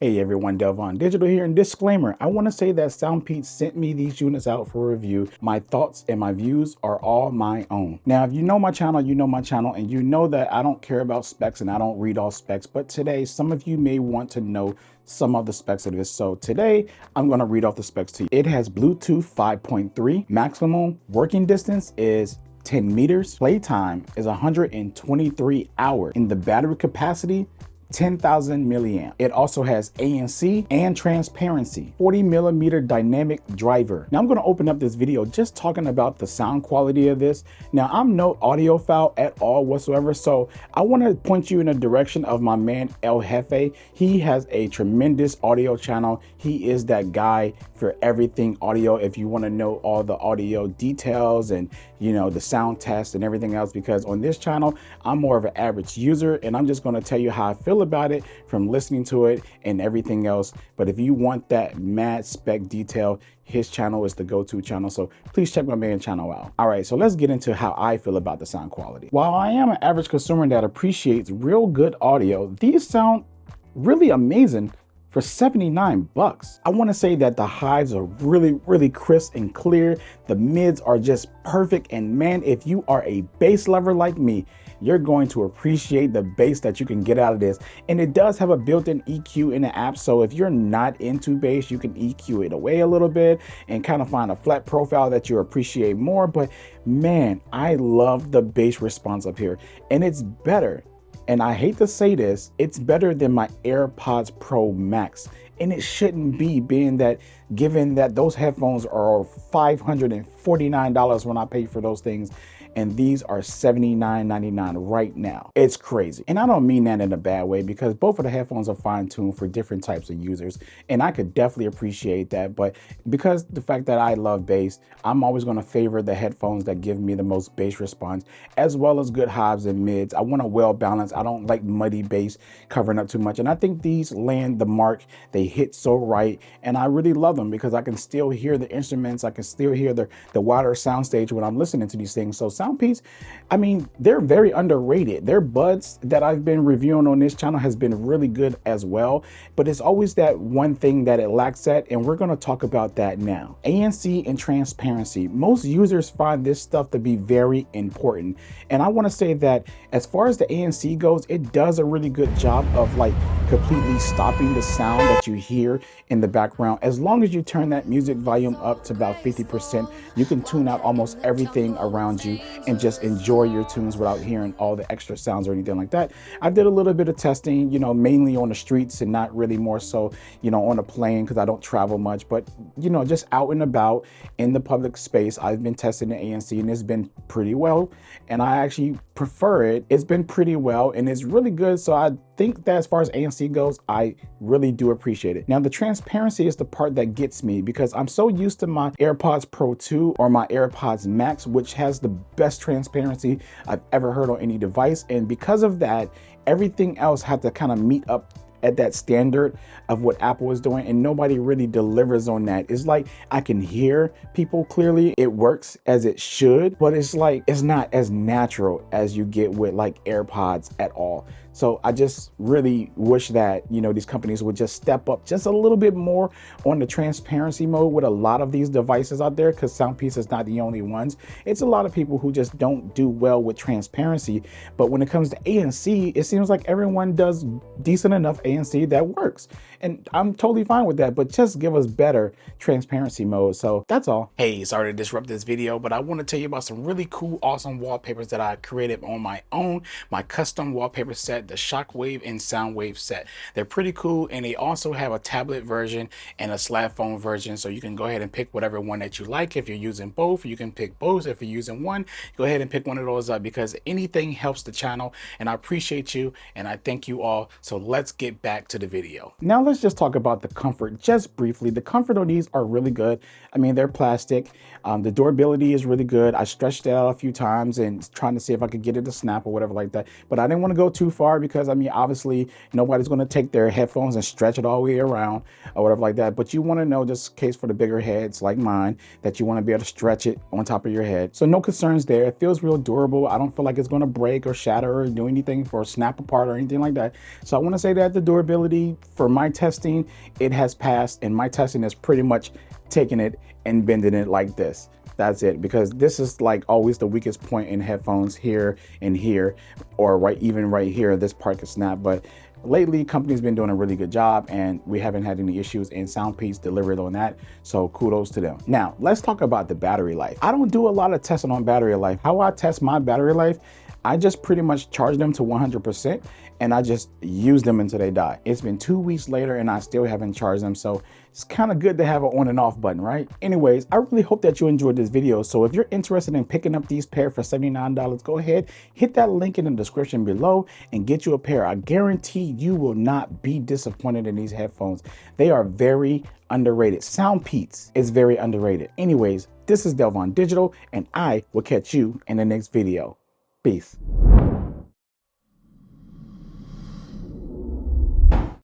Hey everyone, Delvon Digital here, and disclaimer, I want to say that Soundpeats sent me these units out for review. My thoughts and my views are all my own. Now, if you know my channel, you know my channel, and you know that I don't care about specs and I don't read all specs, but today some of you may want to know some of the specs of this. So today I'm going to read off the specs to you. It has Bluetooth 5.3, maximum working distance is 10 meters, playtime is 123 hours, and the battery capacity 10,000 milliamp. It also has ANC and Transparency, 40 millimeter dynamic driver. Now I'm going to open up this video just talking about the sound quality of this. Now I'm no audiophile at all whatsoever, so I want to point you in the direction of my man El Jefe. He has a tremendous audio channel. He is that guy for everything audio. If you want to know all the audio details and the sound test and everything else, because on this channel I'm more of an average user and I'm just going to tell you how I feel about it from listening to it and everything else. But if you want that mad spec detail, his channel is the go-to channel, so please check my main channel out. All right, so let's get into how I feel about the sound quality. While I am an average consumer that appreciates real good audio, these sound really amazing for 79 bucks. I want to say that the highs are really crisp and clear. The mids are just perfect, and man, if you are a bass lover like me, you're going to appreciate the bass that you can get out of this. And it does have a built-in EQ in the app, so if you're not into bass, you can EQ it away a little bit and kind of find a flat profile that you appreciate more. But man, I love the bass response up here, and it's better. And I hate to say this, it's better than my AirPods Pro Max. And it shouldn't be, being that given that those headphones are $549 when I pay for those things, and these are $79.99 right now. It's crazy. And I don't mean that in a bad way, because both of the headphones are fine-tuned for different types of users, and I could definitely appreciate that. But because the fact that I love bass, I'm always going to favor the headphones that give me the most bass response, as well as good highs and mids. I want a well balanced. I don't like muddy bass covering up too much, and I think these land the mark. They hit so right, and I really love them because I can still hear the instruments. I can still hear the wider soundstage when I'm listening to these things. So Soundpeats, I mean, they're very underrated. Their buds that I've been reviewing on this channel has been really good as well, but it's always that one thing that it lacks at, and we're going to talk about that now. ANC and Transparency. Most users find this stuff to be very important, and I want to say that as far as the ANC goes, it does a really good job of like completely stopping the sound that you hear in the background. As long as you turn that music volume up to about 50%, you can tune out almost everything around you and just enjoy your tunes without hearing all the extra sounds or anything like that. I did a little bit of testing, mainly on the streets and not really more so, on a plane, because I don't travel much, but just out and about in the public space, I've been testing the ANC and it's been pretty well, and I actually prefer it. It's been pretty well and it's really good. So I think that as far as ANC goes, I really do appreciate it. Now, the transparency is the part that gets me, because I'm so used to my AirPods Pro 2 or my AirPods Max, which has the best transparency I've ever heard on any device. And because of that, everything else had to kind of meet up at that standard of what Apple is doing, and nobody really delivers on that. It's like I can hear people clearly, it works as it should, but it's like it's not as natural as you get with like AirPods at all. So I just really wish that these companies would just step up just a little bit more on the transparency mode with a lot of these devices out there, because Soundpeats is not the only ones. It's a lot of people who just don't do well with transparency. But when it comes to ANC, it seems like everyone does decent enough ANC that works, and I'm totally fine with that. But just give us better transparency mode. So that's all. Hey, sorry to disrupt this video, but I want to tell you about some really cool, awesome wallpapers that I created on my own, my custom wallpaper set, the Shockwave and Soundwave set. They're pretty cool, and they also have a tablet version and a slab phone version, so you can go ahead and pick whatever one that you like. If you're using both, you can pick both. If you're using one, go ahead and pick one of those up, because anything helps the channel, and I appreciate you and I thank you all. So let's get back to the video. Now let's just talk about the comfort just briefly. The comfort on these are really good. I mean, they're plastic. The durability is really good. I stretched it out a few times and trying to see if I could get it to snap or whatever like that, but I didn't want to go too far. hard because I mean, obviously nobody's going to take their headphones and stretch it all the way around or whatever like that. But you want to know, just in case for the bigger heads like mine, that you want to be able to stretch it on top of your head. So no concerns there. It feels real durable. I don't feel like it's going to break or shatter or do anything or snap apart or anything like that. So I want to say that the durability for my testing, it has passed, and my testing has pretty much taken it and bending it like this. That's it, because this is like always the weakest point in headphones, here and here, or even right here, this part could snap. But lately, company's been doing a really good job, and we haven't had any issues, and Soundpeats delivered on that, so kudos to them. Now, let's talk about the battery life. I don't do a lot of testing on battery life. How I test my battery life, I just pretty much charge them to 100% and I just use them until they die. It's been 2 weeks later and I still haven't charged them, so it's kind of good to have an on and off button, right? Anyways, I really hope that you enjoyed this video. So if you're interested in picking up these pair for $79, go ahead, hit that link in the description below and get you a pair. I guarantee you will not be disappointed in these headphones. They are very underrated. Soundpeats is very underrated. Anyways, this is Delvon Digital, and I will catch you in the next video. Peace.